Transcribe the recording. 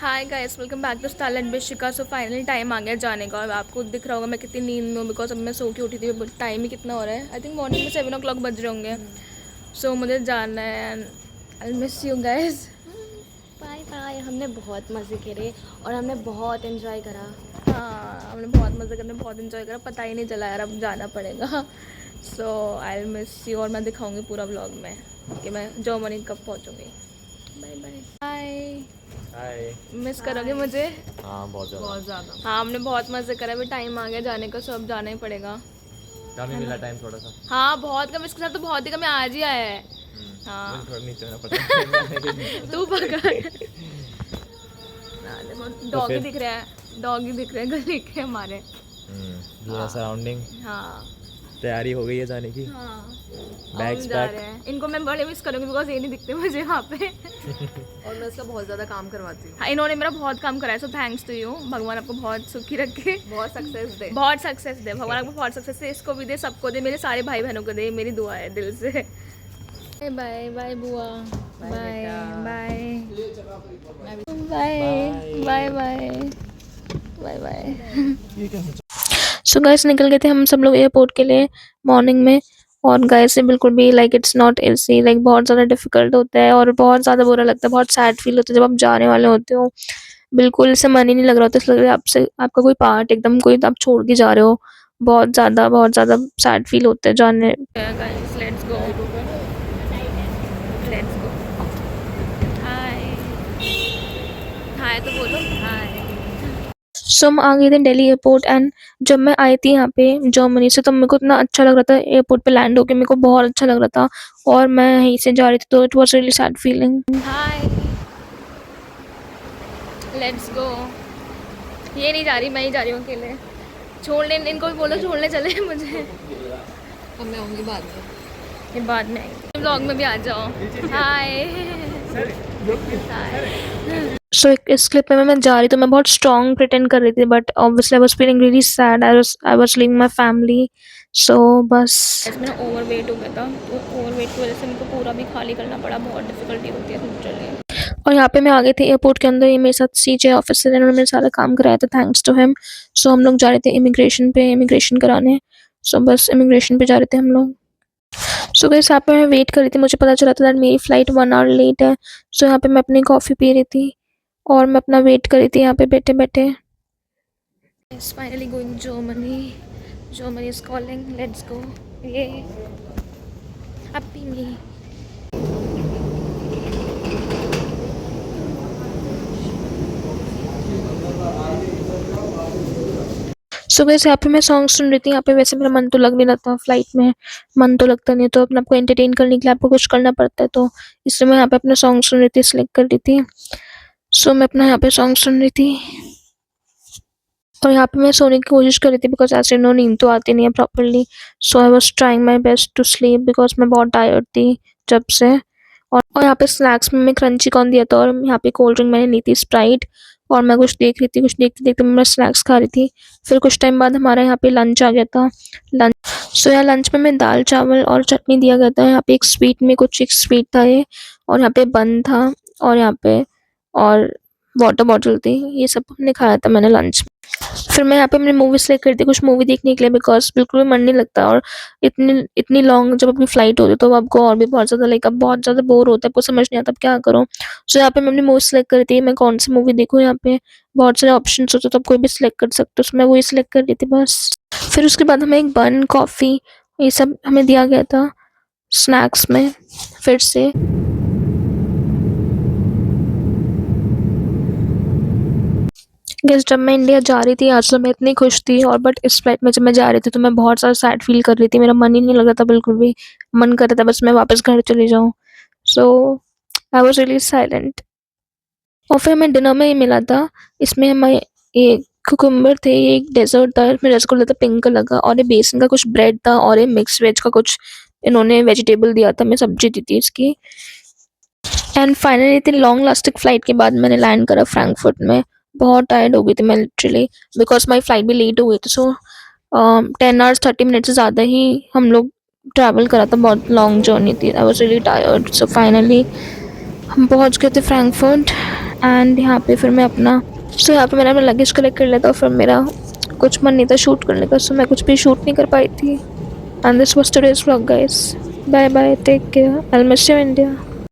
Hi guys, welcome back to style and Bishika. So finally time आ गया जाने का। और आपको दिख रहा होगा मैं कितनी नींद में हूँ, बिकॉज अब मैं सो के उठी थी। टाइम ही कितना हो रहा है, आई थिंक मॉर्निंग में 7 o'clock बज रहे होंगे। सो मुझे जाना है and I miss you guys. Bye bye. हमने बहुत मज़े करे और हमने बहुत एंजॉय करा। हाँ, हमने बहुत मज़े करने, बहुत इंजॉय करा, पता ही नहीं चला यार। अब जाना पड़ेगा। सो आई मिस यू और मैं दिखाऊंगी पूरा व्लॉग में कि मैं जर्मनी कब पहुँचूँगी। Bye bye. Bye. Hi. Miss करोगे मुझे? हाँ, बहुत ज़्यादा। हाँ, हमने बहुत मज़े करा। अभी टाइम आ गया जाने का, सो अब जाना ही पड़ेगा। कम ही है मिला ना? टाइम थोड़ा सा। हाँ, बहुत कम। इसके साथ तो बहुत ही कम है, आज ही आया है। हाँ। मुझे थोड़ा नीचे होना पड़ता है टाइम लाने के लिए। तू पकड़। तो डॉगी फिर दिख रहा है, डॉगी दिख रहे हैं गली के हमारे। पूरा सराउंडिंग हाँ तैयारी हो गई है जाने की। हाँ। अब हम बैग्स जा पैक। रहे हैं। इनको मैं बड़े मिस करूँगी बिकॉज ये नहीं दिखते मुझे वहाँ पे। और मैं इसका बहुत ज़्यादा काम करवाती हूँ। हाँ, इन्होंने मेरा बहुत काम कराया। So thanks to you. भगवान आपको बहुत सुखी रखे, बहुत सक्सेस दे। बहुत सक्सेस दे। भगवान आपको बहुत सक्सेस दे, इसको भी दे, सबको दे, मेरे सारे भाई बहनों को दे। मेरी दुआ है दिल से। बाय बाय बुआ। Bye bye bye bye bye bye bye. So guys, निकल गए थे हम सब लोग एयरपोर्ट के लिए मॉर्निंग में। और गाइस से बिल्कुल भी like it's not easy, like बहुत ज़्यादा डिफिकल्ट होता है और बहुत ज़्यादा बुरा लगता है, बहुत सैड फील होता है जब आप जाने वाले होते हो। बिल्कुल से मन ही नहीं लग रहा होता, इसलिए लग रहा है आपसे आपका कोई पार्ट एकदम कोई आप छोड़ के जा रहे हो। बहुत ज़्यादा सैड फील होता है जाने। Guys let's go, let's go. Hi hi तो बोलो हाय। सो हम आ गए थे दिल्ली एयरपोर्ट एंड जब मैं आई थी यहाँ पे जर्मनी से, तब मेरे को इतना अच्छा लग रहा था एयरपोर्ट पे लैंड होके। मेरे को बहुत अच्छा लग रहा था और मैं यहीं से जा रही थी, तो it was really sad feeling. Hi let's go. ये नहीं जा रही, मैं ही जा रही हूँ अकेले। छोड़ने, इनको भी बोलो छोड़ने चले मुझे। अब मैं आऊँगी बाद में। ये बाद में आएंगे, व्लॉग में भी आ जाओ। हाय सो इस क्लिप में मैं जा रही, तो मैं बहुत स्ट्रॉन्ग प्रिटेंड कर रही थी, but obviously I was feeling really sad. I was leaving my family. So बस इसमें ओवर वेट हो गया था, तो ओवर वेट की वजह से मेरे को पूरा भी खाली करना पड़ा। बहुत डिफिकल्टी होती है लिटरली। और यहाँ पे मैं आ गई थी एयरपोर्ट के अंदर। ये मेरे साथ सीजे ऑफिसर, इन्होंने मेरा सारा काम कराया था, थैंक्स टू हिम। सो हम लोग जा रहे थे इमिग्रेशन पे, इमिग्रेशन कराने। सो बस इमिग्रेशन पे जा रहे थे हम लोग। सो गाइस, यहाँ पे मैं वेट कर रही थी, मुझे पता चला था दैट मेरी फ़्लाइट 1 आवर लेट है। सो यहाँ पे मैं अपनी कॉफ़ी पी रही थी और मैं अपना वेट कर रही थी यहाँ पे बैठे बैठे। Yes, finally going Germany. Germany is calling. Let's go. Yay. Happy me. So guys, यहाँ पे मैं सॉन्ग सुन रही थी। यहाँ पे वैसे मेरा मन तो लग नहीं रहा था फ्लाइट में, मन तो लगता नहीं, तो अपने आपको एंटरटेन करने के लिए आपको कुछ करना पड़ता है, तो इसलिए मैं यहाँ पे अपना सॉन्ग सुन रही थी, सिलेक्ट कर रही थी। सो मैं अपना यहाँ पे सॉन्ग सुन रही थी और यहाँ पे मैं सोने की कोशिश कर रही थी, बिकॉज एज यू नो नींद तो आती नहीं है properly. So I was trying my best to sleep, because मैं बहुत टायर्ड थी जब से। और यहाँ पे स्नैक्स में मैं क्रंची कॉर्न दिया था और यहाँ पे कोल्ड ड्रिंक मैंने ली थी स्प्राइट। और मैं कुछ देख रही थी, कुछ देखते देखते मैं स्नैक्स खा रही थी। फिर कुछ टाइम बाद हमारा यहाँ पे लंच आ गया था। लंच, सो यहाँ लंच में मैं दाल चावल और चटनी दिया गया था। यहाँ पे एक स्वीट में कुछ एक स्वीट था ये, और यहाँ पे बन था, और यहाँ पे और वाटर बॉटल थी। ये सब हमने खाया था मैंने लंच में। फिर मैं यहाँ पे अपनी मूवी सेलेक्ट करती कुछ मूवी देखने के लिए, बिकॉज बिल्कुल भी मन नहीं लगता। और इतनी इतनी लॉन्ग जब अपनी फ्लाइट होती है तो आपको और भी बहुत ज़्यादा लाइक अब बहुत ज़्यादा बोर होता है, आपको समझ नहीं आता अब क्या करूँ। सो यहाँ पे मैं अपनी मूवी सेलेक्ट करती थी, मैं कौन सी मूवी देखूँ। यहाँ पे बहुत सारे ऑप्शन होते तो आप कोई भी सिलेक्ट कर सकते हो, तो मैं वही सिलेक्ट कर रही थी बस। फिर उसके बाद हमें एक बन, कॉफ़ी, ये सब हमें दिया गया था स्नैक्स में फिर से। गेस जब मैं इंडिया जा रही थी आज, तो मैं इतनी खुश थी, और बट इस फ्लाइट में जब मैं जा रही थी तो मैं बहुत ज़्यादा सैड फील कर रही थी। मेरा मन ही नहीं लग रहा था बिल्कुल भी। मन कर रहा था बस मैं वापस घर चली जाऊँ। सो आई वॉज रियली साइलेंट। और फिर हमें डिनर में ये मिला था, इसमें हमें ये कुकुम्बर थे, ये एक डेजर्ट था, इसमें रसगुल्ला था पिंक कलर का, और ये बेसन का कुछ ब्रेड था, और ये मिक्स वेज का कुछ इन्होंने वेजिटेबल दिया था, मैं सब्जी दी थी इसकी। एंड फाइनली इतनी लॉन्ग लास्टिंग फ्लाइट के बाद मैंने लैंड करा फ्रैंकफर्ट में। बहुत टायर्ड हो गई थी मैं लिटरली, बिकॉज माई फ्लाइट भी लेट हो गई थी। सो 10 hours 30 minutes से ज़्यादा ही हम लोग ट्रैवल करा था, बहुत लॉन्ग जर्नी थी। I was really tired. So finally हम पहुंच गए थे फ्रैंकफर्ट एंड यहाँ पे फिर मैं अपना यहाँ पे मैंने अपना लगेज कलेक्ट कर लिया था। फिर मेरा कुछ मन नहीं था शूट करने का, सो मैं कुछ भी शूट नहीं कर पाई थी। And this was today's vlog guys. Bye bye, take care, I will miss you India.